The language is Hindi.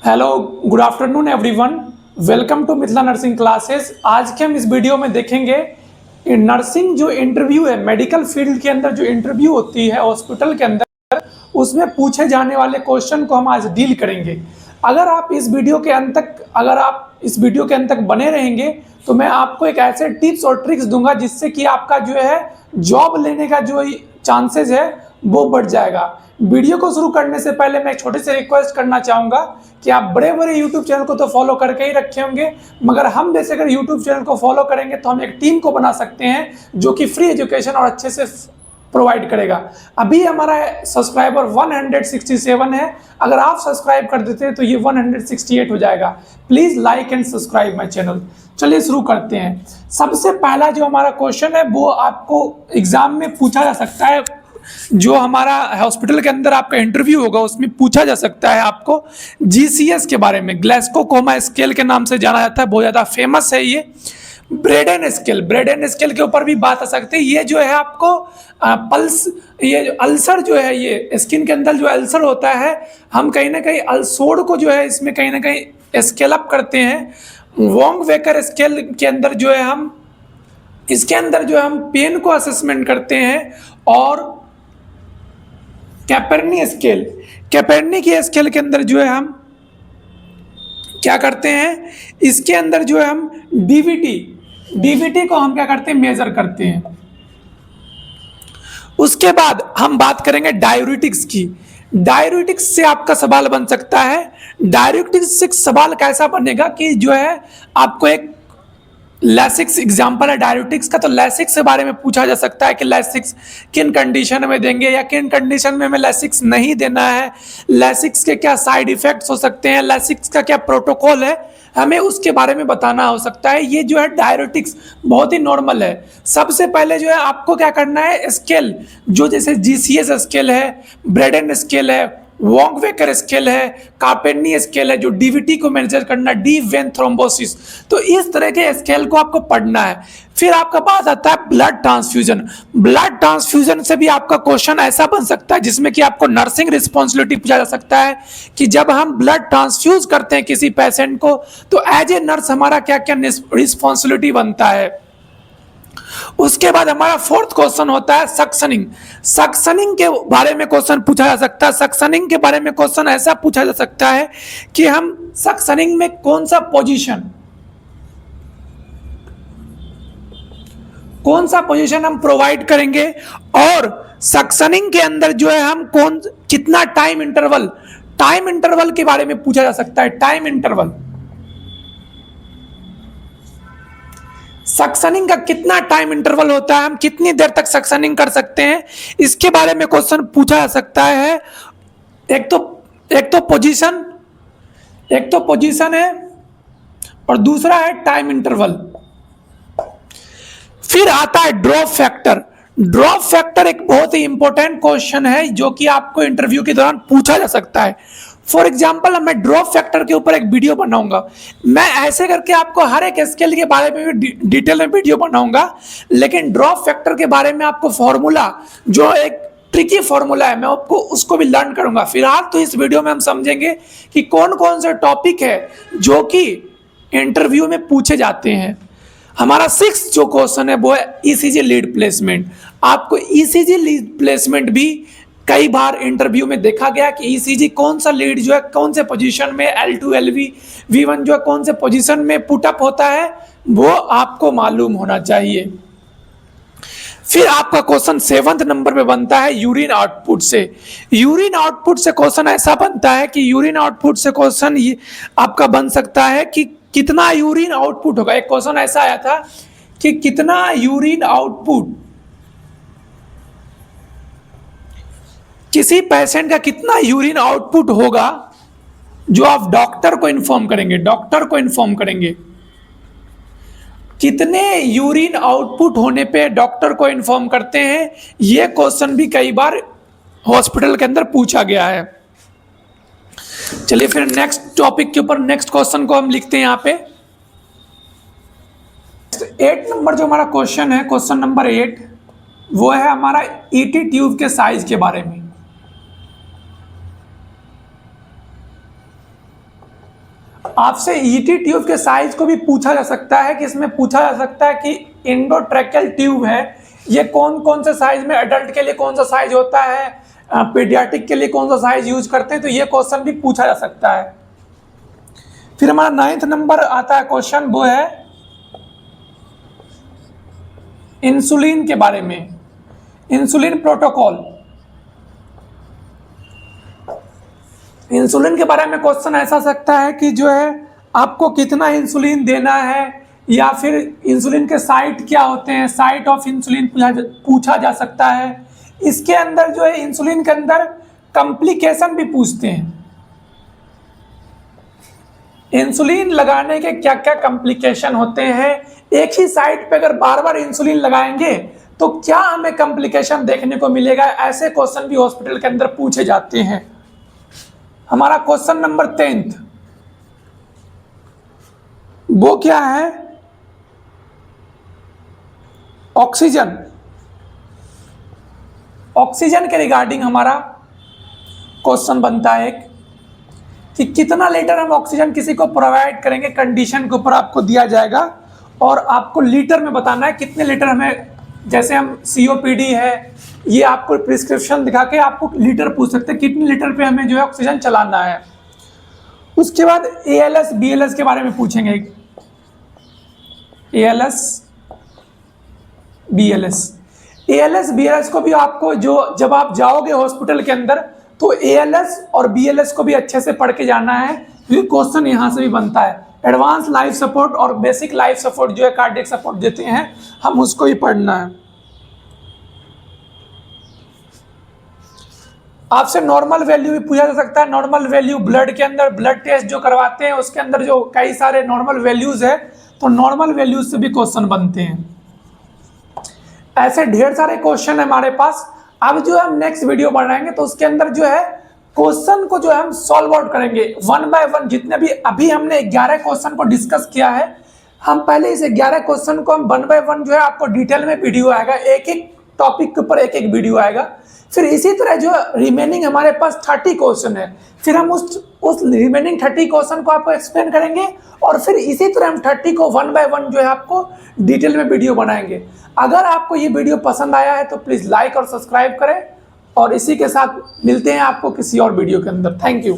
Hello, good afternoon everyone. Welcome to Mithila nursing classes. आज के हम इस वीडियो में देखेंगे नर्सिंग जो इंटरव्यू है, मेडिकल फील्ड के अंदर जो इंटरव्यू होती है हॉस्पिटल के अंदर, उसमें पूछे जाने वाले क्वेश्चन को हम आज डील करेंगे। अगर आप इस वीडियो के अंत तक बने रहेंगे तो मैं आपको एक ऐसे टिप्स और ट्रिक्स दूंगा जिससे कि आपका जो है जॉब लेने का जो चांसेस है वो बढ़ जाएगा। वीडियो को शुरू करने से पहले मैं एक छोटे से रिक्वेस्ट करना चाहूँगा कि आप बड़े बड़े यूट्यूब चैनल को तो फॉलो करके ही रखे होंगे, मगर हम जैसे अगर यूट्यूब चैनल को फॉलो करेंगे तो हम एक टीम को बना सकते हैं जो कि फ्री एजुकेशन और अच्छे से प्रोवाइड करेगा। अभी हमारा सब्सक्राइबर 167 है, अगर आप सब्सक्राइब कर देते हैं तो ये 168 हो जाएगा। Please like and subscribe my channel. चलिए शुरू करते हैं। सबसे पहला जो हमारा क्वेश्चन है वो आपको एग्जाम में पूछा जा सकता है, जो हमारा हॉस्पिटल के अंदर आपका इंटरव्यू होगा उसमें पूछा जा सकता है आपको जीसीएस के बारे में। ग्लासगो कोमा स्केल के नाम से जाना जाता है, बहुत ज़्यादा फेमस है ये। ब्रेडेन स्केल के ऊपर भी बात आ सकती है। ये जो है आपको पल्स, ये जो अल्सर जो है, ये स्किन के अंदर जो अल्सर होता है, हम कहीं ना कहीं अल्सोड को जो है इसमें कहीं ना कहीं स्केल अप करते हैं। वोंग वेकर स्केल के अंदर जो है हम इसके अंदर जो हम पेन को असेसमेंट करते हैं। और कैपेर्नी की स्केल के अंदर जो है हम क्या करते हैं, इसके अंदर जो है हम डीवीटी को हम क्या करते हैं, मेजर करते हैं। उसके बाद हम बात करेंगे डायूरेटिक्स की। डायूरेटिक्स से आपका सवाल बन सकता है। डायूरेटिक्स से सवाल कैसा बनेगा कि जो है आपको एक लैसिक्स एग्जाम्पल है डायूरेटिक्स का, तो लैसिक्स के बारे में पूछा जा सकता है कि लैसिक्स किन कंडीशन में देंगे या किन कंडीशन में हमें लैसिक्स नहीं देना है, लैसिक्स के क्या साइड इफेक्ट्स हो सकते हैं, लैसिक्स का क्या प्रोटोकॉल है, हमें उसके बारे में बताना हो सकता है। ये जो है डायूरेटिक्स बहुत ही नॉर्मल है। सबसे पहले जो है आपको क्या करना है, स्केल जो जैसे जीसीएस स्केल है, ब्रेडेन स्केल है, वोंग वेकर स्केल है, कार्पेनी स्केल है, जो डीवीटी को मेजर करना, डी वेन थ्रोम्बोसिस, तो इस तरह के स्केल को आपको पढ़ना है। फिर आपका बात आता है ब्लड ट्रांसफ्यूजन। ब्लड ट्रांसफ्यूजन से भी आपका क्वेश्चन ऐसा बन सकता है जिसमें कि आपको नर्सिंग रिस्पॉन्सिबिलिटी पूछा जा सकता है कि जब हम ब्लड ट्रांसफ्यूज करते हैं किसी पेशेंट को तो एज ए नर्स हमारा क्या क्या रिस्पॉन्सिबिलिटी बनता है। उसके बाद हमारा फोर्थ क्वेश्चन होता है सक्शनिंग। सक्शनिंग के बारे में क्वेश्चन पूछा जा सकता है। सक्शनिंग के बारे में क्वेश्चन ऐसा पूछा जा सकता है कि हम सक्शनिंग में कौन सा पोजीशन हम प्रोवाइड करेंगे, और सक्शनिंग के अंदर जो है हम कितना टाइम इंटरवल के बारे में पूछा जा सकता है। टाइम इंटरवल, सक्शनिंग का कितना टाइम इंटरवल होता है, हम कितनी देर तक सक्शनिंग कर सकते हैं, इसके बारे में क्वेश्चन पूछा जा सकता है। एक तो पोजीशन है और दूसरा है टाइम इंटरवल। फिर आता है ड्रॉप फैक्टर। ड्रॉप फैक्टर एक बहुत ही इंपॉर्टेंट क्वेश्चन है जो कि आपको इंटरव्यू के दौरान पूछा जा सकता है। फॉर एग्जाम्पल मैं ड्रॉप फैक्टर के ऊपर एक वीडियो बनाऊंगा। मैं ऐसे करके आपको हर एक स्केल के बारे में भी डिटेल में वीडियो बनाऊंगा, लेकिन ड्रॉप फैक्टर के बारे में आपको फॉर्मूला, जो एक ट्रिकी फॉर्मूला है, मैं आपको उसको भी लर्न करूंगा। फिलहाल तो इस वीडियो में हम समझेंगे कि कौन कौन से टॉपिक है जो कि इंटरव्यू में पूछे जाते हैं। हमारा 6th जो क्वेश्चन है वो है ईसीजी लीड प्लेसमेंट। आपको ईसीजी लीड प्लेसमेंट भी कई बार इंटरव्यू में देखा गया कि ईसीजी कौन सा लीड जो है कौन से पोजीशन में, L2 LV V1 जो है कौन से पोजीशन में पुटअप होता है, वो आपको मालूम होना चाहिए। फिर आपका क्वेश्चन 7th नंबर पे बनता है यूरिन आउटपुट से। यूरिन आउटपुट से क्वेश्चन ऐसा बनता है कि यूरिन आउटपुट से क्वेश्चन ये आपका बन सकता है कि कितना यूरिन आउटपुट होगा। एक क्वेश्चन ऐसा आया था कि कितना यूरिन आउटपुट, किसी पेशेंट का कितना यूरिन आउटपुट होगा, जो आप डॉक्टर को इन्फॉर्म करेंगे। कितने यूरिन आउटपुट होने पे डॉक्टर को इन्फॉर्म करते हैं, यह क्वेश्चन भी कई बार हॉस्पिटल के अंदर पूछा गया है। चलिए फिर नेक्स्ट टॉपिक के ऊपर नेक्स्ट क्वेश्चन को हम लिखते हैं यहाँ पे। 8 नंबर जो हमारा क्वेश्चन है, क्वेश्चन नंबर 8, वो है हमारा ईटी ट्यूब के साइज के बारे में। आपसे ईटी ट्यूब के साइज को भी पूछा जा सकता है कि इसमें पूछा जा सकता है कि इंडोट्रैकेल ट्यूब है ये कौन कौन से साइज में, एडल्ट के लिए कौन सा साइज होता है, पीडियाट्रिक के लिए कौन सा साइज यूज करते हैं, तो ये क्वेश्चन भी पूछा जा सकता है। फिर हमारा 9th नंबर आता है क्वेश्चन, वो है इंसुलिन के बारे में, इंसुलिन प्रोटोकॉल। इंसुलिन के बारे में क्वेश्चन ऐसा सकता है कि जो है आपको कितना इंसुलिन देना है, या फिर इंसुलिन के साइट क्या होते हैं, साइट ऑफ इंसुलिन पूछा जा सकता है। इसके अंदर जो है इंसुलिन के अंदर कॉम्प्लिकेशन भी पूछते हैं, इंसुलिन लगाने के क्या क्या कॉम्प्लिकेशन होते हैं, एक ही साइट पे अगर बार बार इंसुलिन लगाएंगे तो क्या हमें कॉम्प्लिकेशन देखने को मिलेगा, ऐसे क्वेश्चन भी हॉस्पिटल के अंदर पूछे जाते हैं। हमारा क्वेश्चन नंबर 10th वो क्या है, ऑक्सीजन। ऑक्सीजन के रिगार्डिंग हमारा क्वेश्चन बनता है एक कि कितना लीटर हम ऑक्सीजन किसी को प्रोवाइड करेंगे, कंडीशन के ऊपर आपको दिया जाएगा और आपको लीटर में बताना है कितने लीटर हमें, जैसे हम सीओपीडी है ये आपको प्रिस्क्रिप्शन दिखा के आपको लीटर पूछ सकते हैं कितने लीटर पे हमें जो है ऑक्सीजन चलाना है। उसके बाद एएलएस बीएलएस के बारे में पूछेंगे, एएलएस बीएलएस को भी आपको जो जब आप जाओगे हॉस्पिटल के अंदर तो एएलएस और बीएलएस को भी अच्छे से पढ़ के जाना है, क्योंकि क्वेश्चन यहाँ से भी बनता है। एडवांस लाइफ सपोर्ट और बेसिक लाइफ सपोर्ट जो है कार्डियक सपोर्ट देते हैं, हम उसको ही पढ़ना है। आपसे नॉर्मल वैल्यू भी पूछा जा सकता है, नॉर्मल वैल्यू ब्लड के अंदर ब्लड टेस्ट जो करवाते हैं उसके अंदर जो कई सारे नॉर्मल वैल्यूज है, तो नॉर्मल वैल्यूज से भी क्वेश्चन बनते हैं। ऐसे ढेर सारे क्वेश्चन है हमारे पास। अब जो हम नेक्स्ट वीडियो बनाएंगे तो उसके अंदर जो है क्वेश्चन को जो है हम सॉल्व आउट करेंगे 1 बाय 1। जितने भी अभी हमने 11 क्वेश्चन को डिस्कस किया है, हम पहले इस 11 क्वेश्चन को हम 1 बाय 1 जो है आपको डिटेल में वीडियो आएगा, एक एक टॉपिक के ऊपर एक एक वीडियो आएगा। फिर इसी तरह जो रिमेनिंग हमारे पास 30 क्वेश्चन है, फिर हम उस रिमेनिंग 30 क्वेश्चन को आपको एक्सप्लेन करेंगे और फिर इसी तरह हम 30 को 1 बाय 1 जो है आपको डिटेल में वीडियो बनाएंगे। अगर आपको ये वीडियो पसंद आया है तो प्लीज़ लाइक और सब्सक्राइब करें, और इसी के साथ मिलते हैं आपको किसी और वीडियो के अंदर। Thank you.